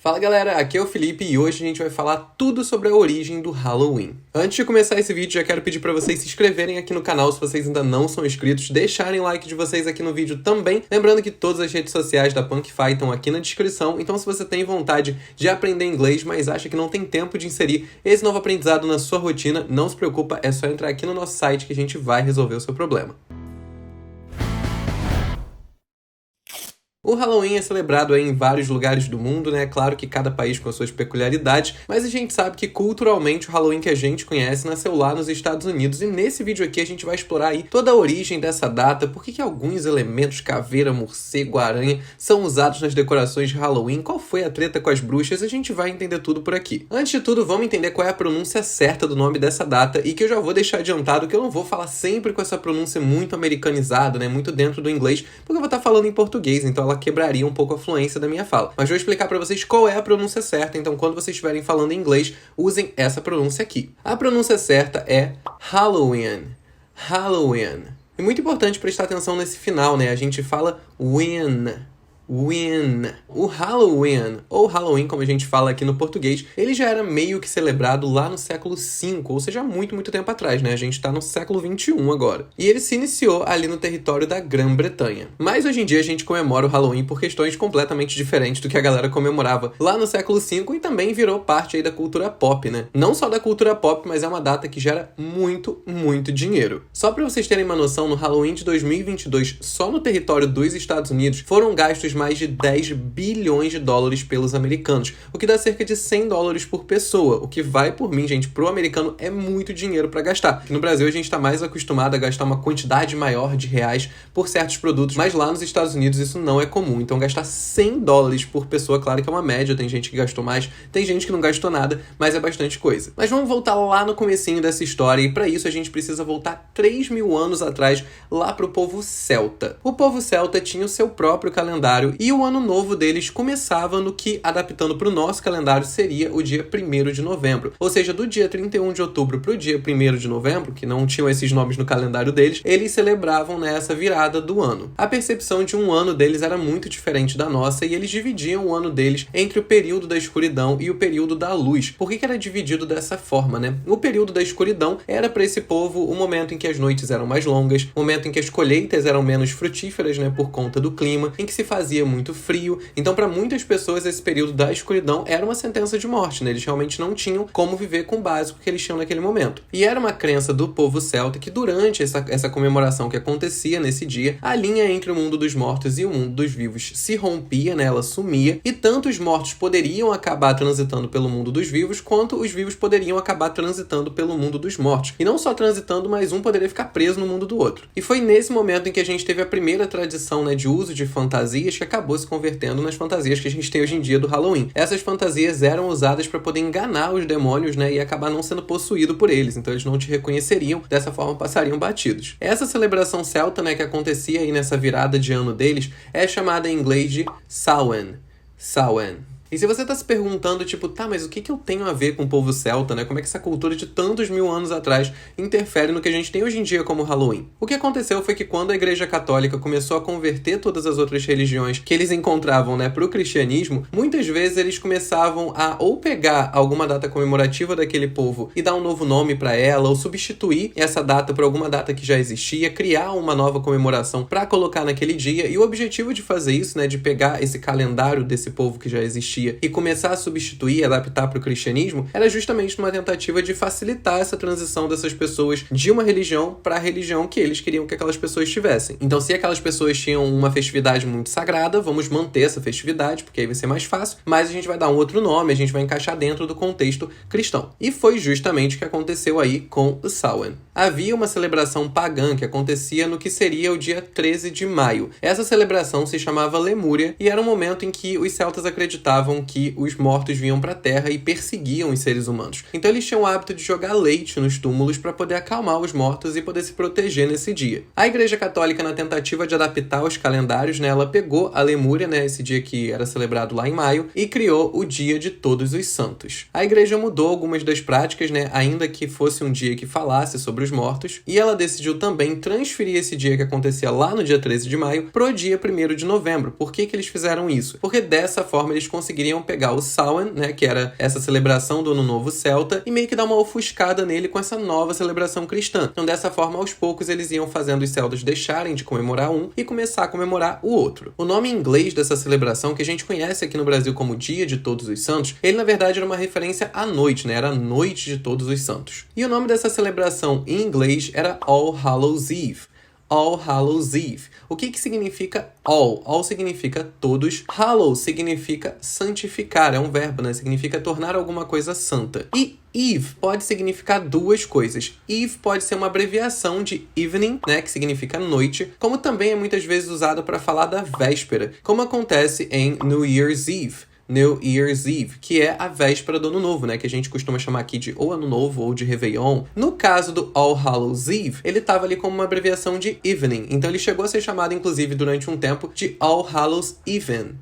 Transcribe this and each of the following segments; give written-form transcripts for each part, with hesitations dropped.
Fala galera, aqui é o Felipe e hoje a gente vai falar tudo sobre a origem do Halloween. Antes de começar esse vídeo, já quero pedir para vocês se inscreverem aqui no canal se vocês ainda não são inscritos, deixarem o like de vocês aqui no vídeo também, lembrando que todas as redes sociais da Punkify estão aqui na descrição, então se você tem vontade de aprender inglês, mas acha que não tem tempo de inserir esse novo aprendizado na sua rotina, não se preocupa, é só entrar aqui no nosso site que a gente vai resolver o seu problema. O Halloween é celebrado em vários lugares do mundo, né? Claro que cada país com as suas peculiaridades, mas a gente sabe que culturalmente o Halloween que a gente conhece nasceu lá nos Estados Unidos. E nesse vídeo aqui a gente vai explorar aí toda a origem dessa data, por que alguns elementos, caveira, morcego, aranha, são usados nas decorações de Halloween, qual foi a treta com as bruxas, a gente vai entender tudo por aqui. Antes de tudo, vamos entender qual é a pronúncia certa do nome dessa data e que eu já vou deixar adiantado que eu não vou falar sempre com essa pronúncia muito americanizada, né? Muito dentro do inglês, porque eu vou estar falando em português, então ela quebraria um pouco a fluência da minha fala. Mas vou explicar para vocês qual é a pronúncia certa, então quando vocês estiverem falando em inglês, usem essa pronúncia aqui. A pronúncia certa é Halloween. Halloween. E muito importante prestar atenção nesse final, né? A gente fala win. O Halloween, ou Halloween, como a gente fala aqui no português, ele já era meio que celebrado lá no século V, ou seja, muito tempo atrás, né? A gente tá no século XXI agora. E ele se iniciou ali no território da Grã-Bretanha. Mas hoje em dia a gente comemora o Halloween por questões completamente diferentes do que a galera comemorava lá no século V e também virou parte aí da cultura pop, né? Não só da cultura pop, mas é uma data que gera muito dinheiro. Só pra vocês terem uma noção, no Halloween de 2022, só no território dos Estados Unidos, foram gastos mais de 10 bilhões de dólares pelos americanos, o que dá cerca de 100 dólares por pessoa, o que vai por mim, gente, pro americano é muito dinheiro pra gastar. Aqui no Brasil a gente tá mais acostumado a gastar uma quantidade maior de reais por certos produtos, mas lá nos Estados Unidos isso não é comum, então gastar 100 dólares por pessoa, claro que é uma média, tem gente que gastou mais, tem gente que não gastou nada, mas é bastante coisa. Mas vamos voltar lá no comecinho dessa história e pra isso a gente precisa voltar 3.000 anos atrás, lá pro povo celta. O povo celta tinha o seu próprio calendário e o ano novo deles começava no que, adaptando para o nosso calendário, seria o dia 1º de novembro. Ou seja, do dia 31 de outubro para o dia 1º de novembro, que não tinham esses nomes no calendário deles, eles celebravam nessa virada do ano. A percepção de um ano deles era muito diferente da nossa e eles dividiam o ano deles entre o período da escuridão e o período da luz. Por que era dividido dessa forma, né? O período da escuridão era para esse povo o momento em que as noites eram mais longas, o momento em que as colheitas eram menos frutíferas, né, por conta do clima, em que se fazia muito frio. Então, para muitas pessoas, esse período da escuridão era uma sentença de morte, né? Eles realmente não tinham como viver com o básico que eles tinham naquele momento. E era uma crença do povo celta que durante essa comemoração que acontecia nesse dia, a linha entre o mundo dos mortos e o mundo dos vivos se rompia, né? Ela sumia, e tanto os mortos poderiam acabar transitando pelo mundo dos vivos, quanto os vivos poderiam acabar transitando pelo mundo dos mortos. E não só transitando, mas um poderia ficar preso no mundo do outro. E foi nesse momento em que a gente teve a primeira tradição, né, de uso de fantasias que acabou se convertendo nas fantasias que a gente tem hoje em dia do Halloween. Essas fantasias eram usadas para poder enganar os demônios, né, e acabar não sendo possuído por eles, então eles não te reconheceriam, dessa forma passariam batidos. Essa celebração celta, né, que acontecia aí nessa virada de ano deles, é chamada em inglês de Samhain. Samhain. E se você tá se perguntando, tipo, tá, mas o que eu tenho a ver com o povo celta, né? Como é que essa cultura de tantos mil anos atrás interfere no que a gente tem hoje em dia como Halloween? O que aconteceu foi que quando a Igreja Católica começou a converter todas as outras religiões que eles encontravam, né, pro cristianismo, muitas vezes eles começavam a ou pegar alguma data comemorativa daquele povo e dar um novo nome pra ela, ou substituir essa data por alguma data que já existia, criar uma nova comemoração pra colocar naquele dia, e o objetivo de fazer isso, né, de pegar esse calendário desse povo que já existia e começar a substituir, adaptar para o cristianismo, era justamente uma tentativa de facilitar essa transição dessas pessoas de uma religião para a religião que eles queriam que aquelas pessoas tivessem. Então, se aquelas pessoas tinham uma festividade muito sagrada, vamos manter essa festividade, porque aí vai ser mais fácil, mas a gente vai dar um outro nome, a gente vai encaixar dentro do contexto cristão. E foi justamente o que aconteceu aí com o Samhain. Havia uma celebração pagã que acontecia no que seria o dia 13 de maio. Essa celebração se chamava Lemúria e era um momento em que os celtas acreditavam que os mortos vinham para a terra e perseguiam os seres humanos. Então eles tinham o hábito de jogar leite nos túmulos para poder acalmar os mortos e poder se proteger nesse dia. A Igreja Católica, na tentativa de adaptar os calendários, né, ela pegou a Lemúria, né, esse dia que era celebrado lá em maio, e criou o Dia de Todos os Santos. A Igreja mudou algumas das práticas, né, ainda que fosse um dia que falasse sobre os mortos, e ela decidiu também transferir esse dia que acontecia lá no dia 13 de maio pro dia 1º de novembro. Por que eles fizeram isso? Porque dessa forma eles conseguiram conseguiriam pegar o Samhain, né, que era essa celebração do Ano Novo Celta, e meio que dar uma ofuscada nele com essa nova celebração cristã. Então, dessa forma, aos poucos, eles iam fazendo os celtas deixarem de comemorar um e começar a comemorar o outro. O nome em inglês dessa celebração, que a gente conhece aqui no Brasil como Dia de Todos os Santos, ele, na verdade, era uma referência à noite, né? Era a Noite de Todos os Santos. E o nome dessa celebração em inglês era All Hallows Eve. All Hallows Eve. O que significa all? All significa todos. Hallow significa santificar. É um verbo, né? Significa tornar alguma coisa santa. E Eve pode significar duas coisas. Eve pode ser uma abreviação de evening, né? Que significa noite, como também é muitas vezes usado para falar da véspera, como acontece em New Year's Eve. New Year's Eve, que é a véspera do Ano Novo, né? Que a gente costuma chamar aqui de ou Ano Novo ou de Réveillon. No caso do All Hallows Eve, ele estava ali como uma abreviação de evening. Então ele chegou a ser chamado, inclusive, durante um tempo, de All Hallows Even.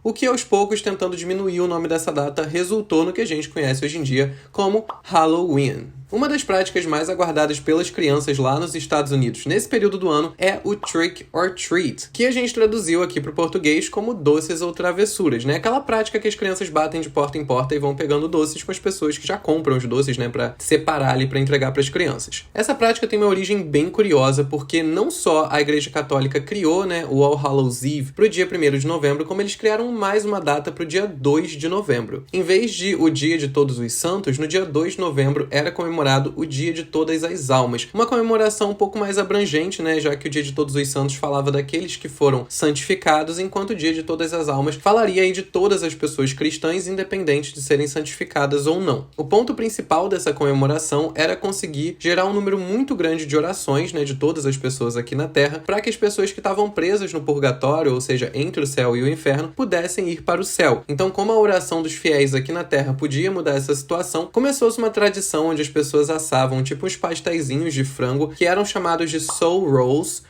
O que aos poucos, tentando diminuir o nome dessa data, resultou no que a gente conhece hoje em dia como Halloween. Uma das práticas mais aguardadas pelas crianças lá nos Estados Unidos nesse período do ano é o Trick or Treat, que a gente traduziu aqui para o português como doces ou travessuras, né? Aquela prática que as crianças batem de porta em porta e vão pegando doces com as pessoas que já compram os doces, né? Para separar ali para entregar para as crianças. Essa prática tem uma origem bem curiosa, porque não só a Igreja Católica criou, né, o All Hallows Eve para o dia 1º de novembro, como eles criaram mais uma data para o dia 2 de novembro. Em vez de o Dia de Todos os Santos, no dia 2 de novembro era comemorado o Dia de Todas as Almas. Uma comemoração um pouco mais abrangente, né, já que o Dia de Todos os Santos falava daqueles que foram santificados, enquanto o Dia de Todas as Almas falaria aí de todas as pessoas cristãs, independente de serem santificadas ou não. O ponto principal dessa comemoração era conseguir gerar um número muito grande de orações, né, de todas as pessoas aqui na Terra, para que as pessoas que estavam presas no purgatório, ou seja, entre o céu e o inferno, pudessem ir para o céu. Então, como a oração dos fiéis aqui na Terra podia mudar essa situação, começou-se uma tradição onde as pessoas assavam tipo uns pasteizinhos de frango que eram chamados de soul rolls,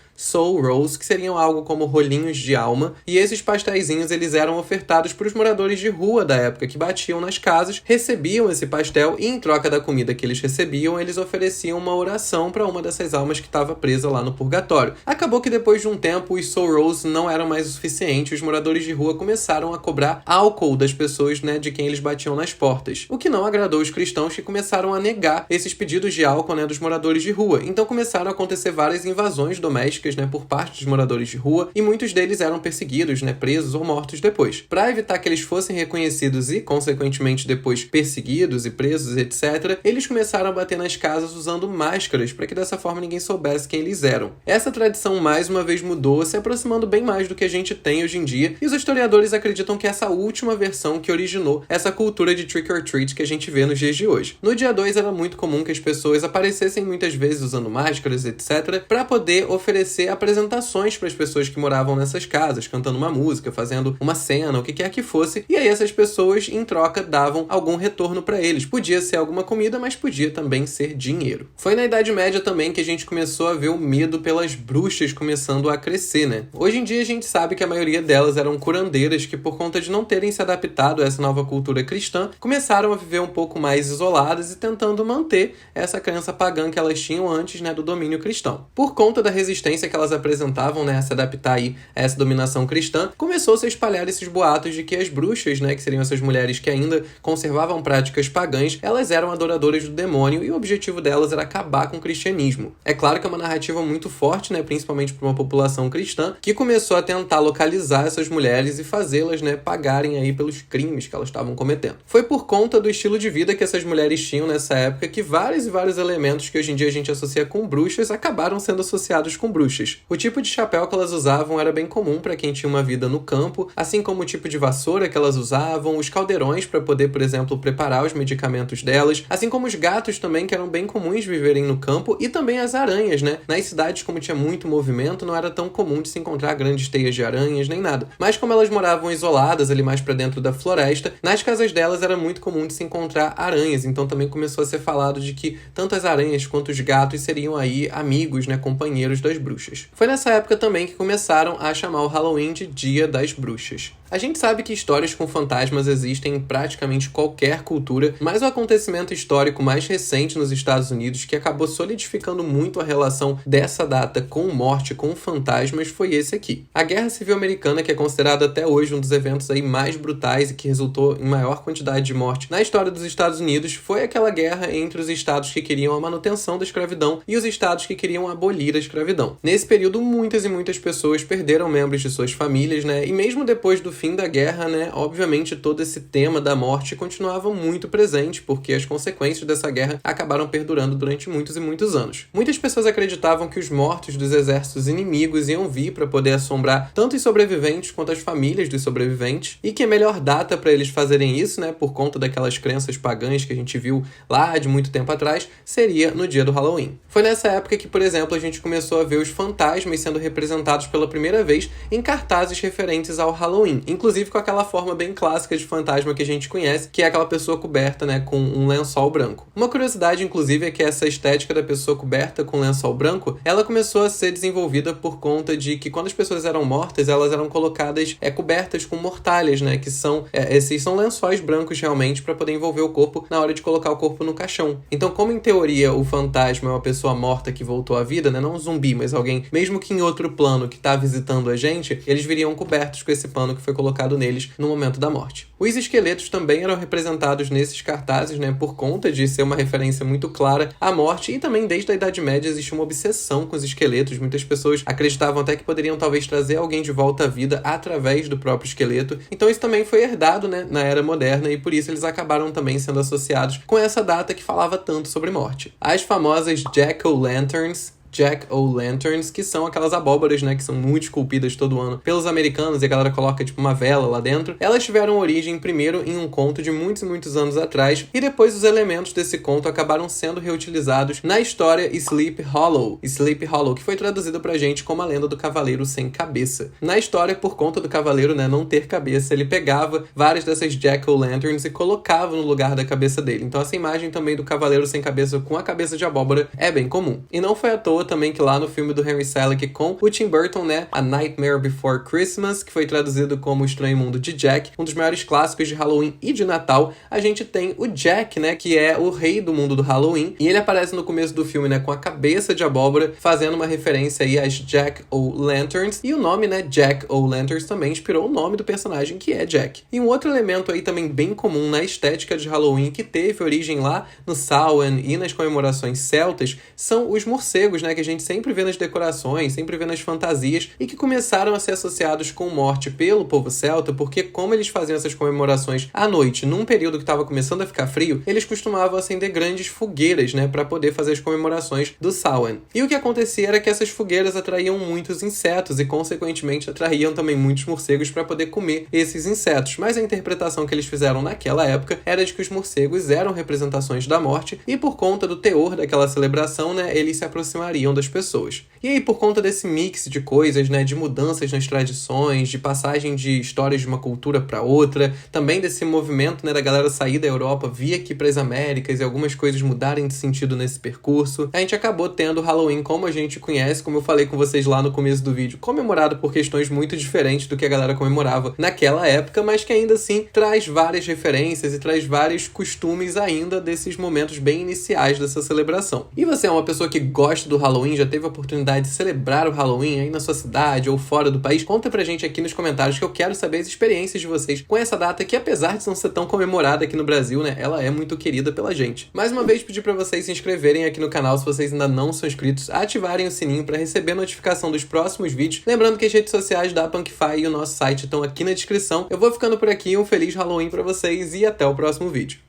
que seriam algo como rolinhos de alma, e esses pasteizinhos eles eram ofertados para os moradores de rua da época, que batiam nas casas, recebiam esse pastel e em troca da comida que eles recebiam, eles ofereciam uma oração para uma dessas almas que estava presa lá no purgatório. Acabou que depois de um tempo os soul rolls não eram mais o suficiente, os moradores de rua começaram a cobrar álcool das pessoas, né, de quem eles batiam nas portas, o que não agradou os cristãos, que começaram a negar esses pedidos de álcool, né, dos moradores de rua. Então começaram a acontecer várias invasões domésticas, né, por parte dos moradores de rua, e muitos deles eram perseguidos, né, presos ou mortos depois. Para evitar que eles fossem reconhecidos e, consequentemente, depois perseguidos e presos, etc., eles começaram a bater nas casas usando máscaras, para que dessa forma ninguém soubesse quem eles eram. Essa tradição, mais uma vez, mudou, se aproximando bem mais do que a gente tem hoje em dia, e os historiadores acreditam que essa última versão que originou essa cultura de trick or treat que a gente vê nos dias de hoje. No dia 2 era muito comum que as pessoas aparecessem muitas vezes usando máscaras, etc., para poder oferecer apresentações para as pessoas que moravam nessas casas, cantando uma música, fazendo uma cena, o que quer que fosse, e aí essas pessoas, em troca, davam algum retorno para eles. Podia ser alguma comida, mas podia também ser dinheiro. Foi na Idade Média também que a gente começou a ver o medo pelas bruxas começando a crescer, né? Hoje em dia a gente sabe que a maioria delas eram curandeiras que, por conta de não terem se adaptado a essa nova cultura cristã, começaram a viver um pouco mais isoladas e tentando manter essa crença pagã que elas tinham antes, né, do domínio cristão. Por conta da resistência que elas apresentavam, né, a se adaptar aí a essa dominação cristã, começou-se a espalhar esses boatos de que as bruxas, né, que seriam essas mulheres que ainda conservavam práticas pagãs, elas eram adoradoras do demônio e o objetivo delas era acabar com o cristianismo. É claro que é uma narrativa muito forte, né, principalmente para uma população cristã, que começou a tentar localizar essas mulheres e fazê-las, né, pagarem aí pelos crimes que elas estavam cometendo. Foi por conta do estilo de vida que essas mulheres tinham nessa época que vários e vários elementos que hoje em dia a gente associa com bruxas acabaram sendo associados com bruxas. O tipo de chapéu que elas usavam era bem comum para quem tinha uma vida no campo, assim como o tipo de vassoura que elas usavam, os caldeirões para poder, por exemplo, preparar os medicamentos delas, assim como os gatos também, que eram bem comuns viverem no campo, e também as aranhas, né? Nas cidades, como tinha muito movimento, não era tão comum de se encontrar grandes teias de aranhas nem nada. Mas como elas moravam isoladas ali mais para dentro da floresta, nas casas delas era muito comum de se encontrar aranhas, então também começou a ser falado de que tanto as aranhas quanto os gatos seriam aí amigos, né, companheiros das bruxas. Foi nessa época também que começaram a chamar o Halloween de Dia das Bruxas. A gente sabe que histórias com fantasmas existem em praticamente qualquer cultura, mas o acontecimento histórico mais recente nos Estados Unidos que acabou solidificando muito a relação dessa data com morte, com fantasmas, foi esse aqui. A Guerra Civil Americana, que é considerada até hoje um dos eventos aí mais brutais e que resultou em maior quantidade de morte na história dos Estados Unidos, foi aquela guerra entre os estados que queriam a manutenção da escravidão e os estados que queriam abolir a escravidão. Nesse período, muitas e muitas pessoas perderam membros de suas famílias, né? E mesmo depois do fim da guerra, né, obviamente todo esse tema da morte continuava muito presente, porque as consequências dessa guerra acabaram perdurando durante muitos e muitos anos. Muitas pessoas acreditavam que os mortos dos exércitos inimigos iam vir para poder assombrar tanto os sobreviventes quanto as famílias dos sobreviventes, e que a melhor data para eles fazerem isso, né, por conta daquelas crenças pagãs que a gente viu lá de muito tempo atrás, seria no dia do Halloween. Foi nessa época que, por exemplo, a gente começou a ver os fantasmas sendo representados pela primeira vez em cartazes referentes ao Halloween, inclusive com aquela forma bem clássica de fantasma que a gente conhece, que é aquela pessoa coberta, né, com um lençol branco. Uma curiosidade, inclusive, é que essa estética da pessoa coberta com lençol branco, ela começou a ser desenvolvida por conta de que quando as pessoas eram mortas, elas eram colocadas cobertas com mortalhas, né, que são esses são lençóis brancos realmente para poder envolver o corpo na hora de colocar o corpo no caixão. Então, como em teoria o fantasma é uma pessoa morta que voltou à vida, né, não um zumbi, mas alguém, mesmo que em outro plano, que está visitando a gente, eles viriam cobertos com esse pano que foi colocado neles no momento da morte. Os esqueletos também eram representados nesses cartazes, né, por conta de ser uma referência muito clara à morte, e também desde a Idade Média existe uma obsessão com os esqueletos. Muitas pessoas acreditavam até que poderiam talvez trazer alguém de volta à vida através do próprio esqueleto. Então isso também foi herdado, né, na Era Moderna, e por isso eles acabaram também sendo associados com essa data que falava tanto sobre morte. As famosas Jack-o'-lanterns, que são aquelas abóboras, né, que são muito esculpidas todo ano pelos americanos, e a galera coloca tipo uma vela lá dentro. Elas tiveram origem primeiro em um conto de muitos e muitos anos atrás, e depois os elementos desse conto acabaram sendo reutilizados na história Sleepy Hollow, que foi traduzido pra gente como a lenda do cavaleiro sem cabeça. Na história, por conta do cavaleiro, né, não ter cabeça, ele pegava várias dessas Jack-o'-lanterns e colocava no lugar da cabeça dele. Então essa imagem também do cavaleiro sem cabeça com a cabeça de abóbora é bem comum. E não foi à toa também que lá no filme do Henry Selick com o Tim Burton, né, A Nightmare Before Christmas, que foi traduzido como O Estranho Mundo de Jack, um dos maiores clássicos de Halloween e de Natal, a gente tem o Jack, né, que é o rei do mundo do Halloween, e ele aparece no começo do filme, né, com a cabeça de abóbora, fazendo uma referência aí às Jack-o'-lanterns, e o nome, né, Jack-o'-lanterns também inspirou o nome do personagem, que é Jack. E um outro elemento aí também bem comum na estética de Halloween, que teve origem lá no Samhain e nas comemorações celtas, são os morcegos, né, que a gente sempre vê nas decorações, sempre vê nas fantasias, e que começaram a ser associados com morte pelo povo celta, porque como eles faziam essas comemorações à noite, num período que estava começando a ficar frio, eles costumavam acender grandes fogueiras, né, para poder fazer as comemorações do Samhain. E o que acontecia era que essas fogueiras atraíam muitos insetos e, consequentemente, atraíam também muitos morcegos para poder comer esses insetos. Mas a interpretação que eles fizeram naquela época era de que os morcegos eram representações da morte, e por conta do teor daquela celebração, né, eles se aproximariam das pessoas. E aí, por conta desse mix de coisas, né, de mudanças nas tradições, de passagem de histórias de uma cultura para outra, também desse movimento, né, da galera sair da Europa, vir aqui para as Américas e algumas coisas mudarem de sentido nesse percurso, a gente acabou tendo o Halloween como a gente conhece, como eu falei com vocês lá no começo do vídeo, comemorado por questões muito diferentes do que a galera comemorava naquela época, mas que ainda assim traz várias referências e traz vários costumes ainda desses momentos bem iniciais dessa celebração. E você é uma pessoa que gosta do Halloween, já teve a oportunidade de celebrar o Halloween aí na sua cidade ou fora do país? Conta pra gente aqui nos comentários, que eu quero saber as experiências de vocês com essa data que, apesar de não ser tão comemorada aqui no Brasil, né, ela é muito querida pela gente. Mais uma vez, pedir pra vocês se inscreverem aqui no canal se vocês ainda não são inscritos, ativarem o sininho pra receber notificação dos próximos vídeos. Lembrando que as redes sociais da Punkify e o nosso site estão aqui na descrição. Eu vou ficando por aqui, um feliz Halloween pra vocês e até o próximo vídeo.